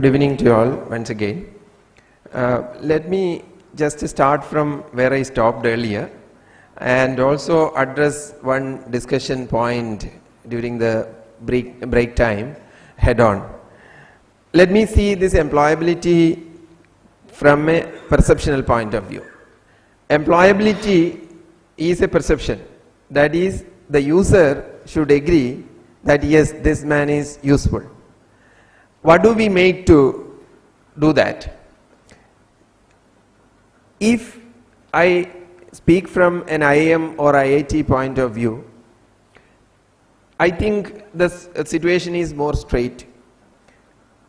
Good evening to you all once again. Let me just start from where I stopped earlier and also address one discussion point during the break time head on. Let me see this employability from a perceptual point of view. Employability is a perception. That is, the user should agree that yes, this man is useful. What do we make to do that? If I speak from an IIM or IIT point of view, I think the situation is more straight.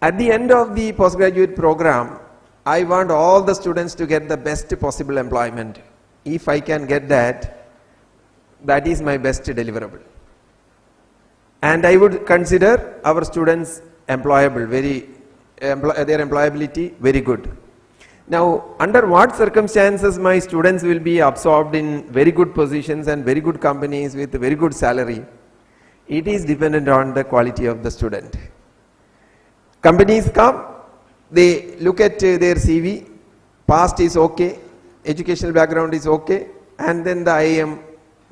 At the end of the postgraduate program, I want all the students to get the best possible employment. If I can get that, that is my best deliverable. And I would consider our students employable, their employability very good. Now, under what circumstances my students will be absorbed in very good positions and very good companies with very good salary, it is dependent on the quality of the student. Companies come, they look at their CV, past is okay, educational background is okay, and then the IIM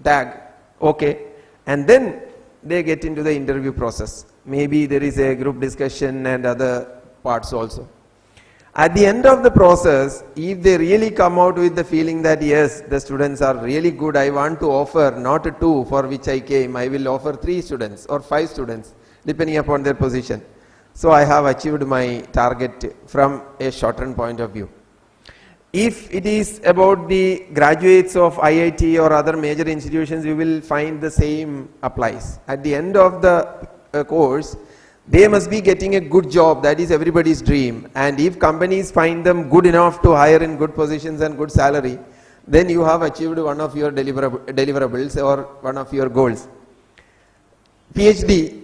tag, okay, and then they get into the interview process. Maybe there is a group discussion and other parts also. At the end of the process, if they really come out with the feeling that yes, the students are really good, I want to offer not 2 for which I came, I will offer 3 students or 5 students depending upon their position. So I have achieved my target from a short-term point of view. If it is about the graduates of IIT or other major institutions, you will find the same applies. At the end of the course, they must be getting a good job. That is everybody's dream. And if companies find them good enough to hire in good positions and good salary, then you have achieved one of your deliverables or one of your goals. PhD,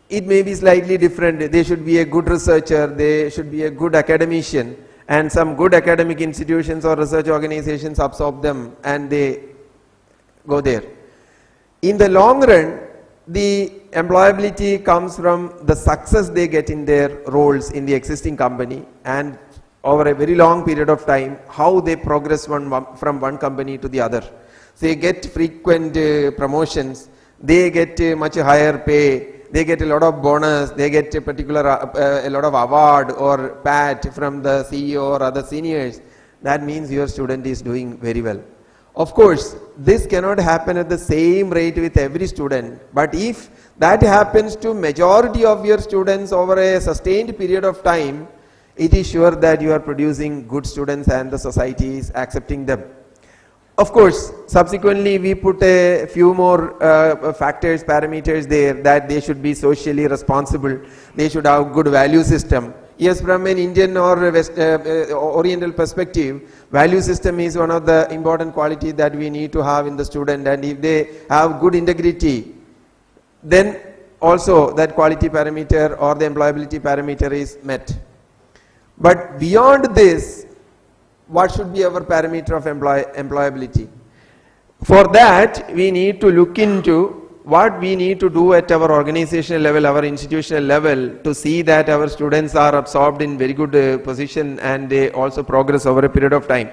it may be slightly different. They should be a good researcher, they should be a good academician, and some good academic institutions or research organizations absorb them and they go there. In the long run, the employability comes from the success they get in their roles in the existing company, and over a very long period of time, how they progress from one company to the other. So they get frequent promotions, they get much higher pay, they get a lot of bonus, they get a lot of award or pat from the CEO or other seniors. That means your student is doing very well. Of course, this cannot happen at the same rate with every student, but if that happens to majority of your students over a sustained period of time, it is sure that you are producing good students and the society is accepting them. Of course, subsequently we put a few more factors, parameters there, that they should be socially responsible, they should have good value system. Yes, from an Indian or Oriental perspective, value system is one of the important qualities that we need to have in the student, and if they have good integrity, then also that quality parameter or the employability parameter is met. But beyond this, what should be our parameter of employability? For that, we need to look into what we need to do at our organizational level, our institutional level, to see that our students are absorbed in very good position and they also progress over a period of time.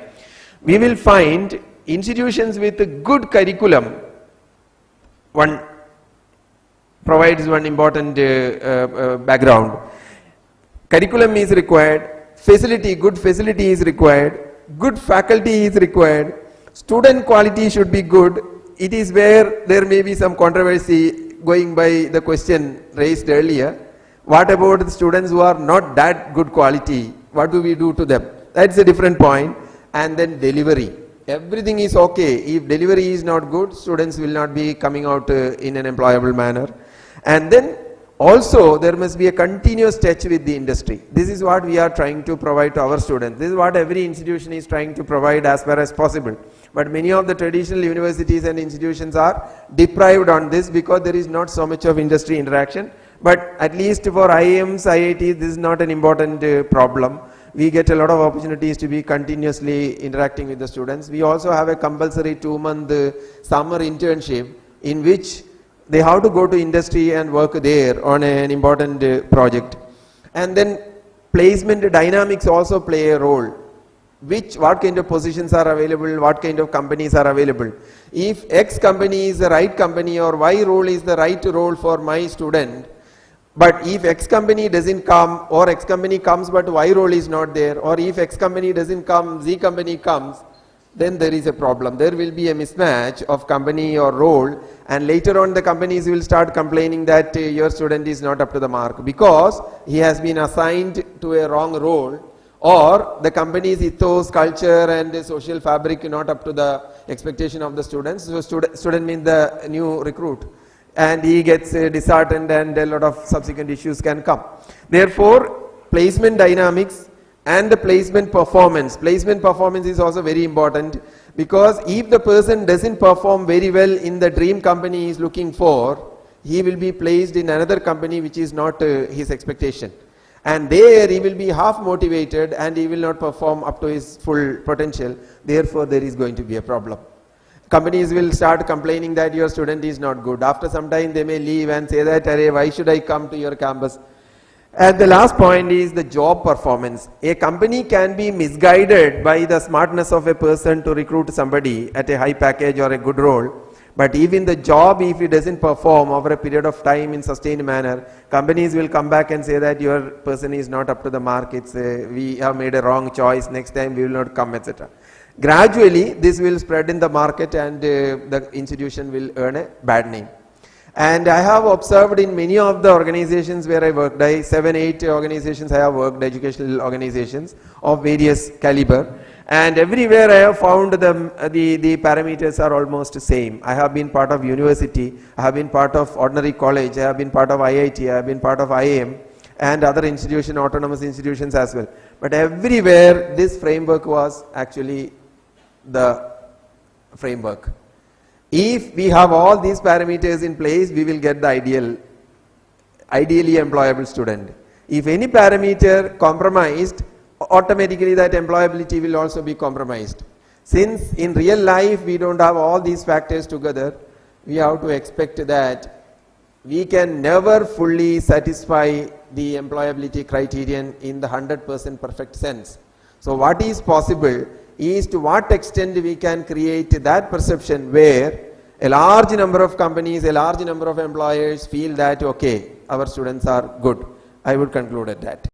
We will find institutions with a good curriculum, one provides one important background. Curriculum is required, good facility is required, good faculty is required, student quality should be good. It is where there may be some controversy going by the question raised earlier. What about the students who are not that good quality? What do we do to them? That's a different point. And then delivery. Everything is okay. If delivery is not good, students will not be coming out in an employable manner. And then also there must be a continuous touch with the industry. This is what we are trying to provide to our students. This is what every institution is trying to provide as far as possible. But many of the traditional universities and institutions are deprived on this because there is not so much of industry interaction. But at least for IIMs, IITs, this is not an important problem. We get a lot of opportunities to be continuously interacting with the students. We also have a compulsory 2-month summer internship in which they have to go to industry and work there on an important project. And then placement dynamics also play a role. What kind of positions are available, what kind of companies are available. If X company is the right company or Y role is the right role for my student, but if X company doesn't come, or X company comes but Y role is not there, or if X company doesn't come, Z company comes, then there is a problem. There will be a mismatch of company or role, and later on the companies will start complaining that your student is not up to the mark because he has been assigned to a wrong role, or the company's ethos, culture and social fabric not up to the expectation of the students. So student means the new recruit, and he gets disheartened and a lot of subsequent issues can come. Therefore, placement dynamics and the placement performance. Placement performance is also very important, because if the person doesn't perform very well in the dream company he is looking for, he will be placed in another company which is not his expectation. And there he will be half motivated and he will not perform up to his full potential. Therefore, there is going to be a problem. Companies will start complaining that your student is not good. After some time they may leave and say that, "Arey, why should I come to your campus?" And the last point is the job performance. A company can be misguided by the smartness of a person to recruit somebody at a high package or a good role. But even the job, if it doesn't perform over a period of time in sustained manner, companies will come back and say that your person is not up to the mark. We have made a wrong choice. Next time we will not come, etc. Gradually, this will spread in the market and the institution will earn a bad name. And I have observed in many of the organizations where I worked, 7, 8 organizations I have worked, educational organizations of various caliber. And everywhere I have found the parameters are almost same. I have been part of university, I have been part of ordinary college, I have been part of IIT, I have been part of IIM and other institutions, autonomous institutions as well. But everywhere this framework was actually the framework. If we have all these parameters in place, we will get the ideally employable student. If any parameter compromised, automatically that employability will also be compromised. Since in real life we don't have all these factors together, we have to expect that we can never fully satisfy the employability criterion in the 100% perfect sense. So what is possible is to what extent we can create that perception where a large number of companies, a large number of employers feel that okay, our students are good. I would conclude at that.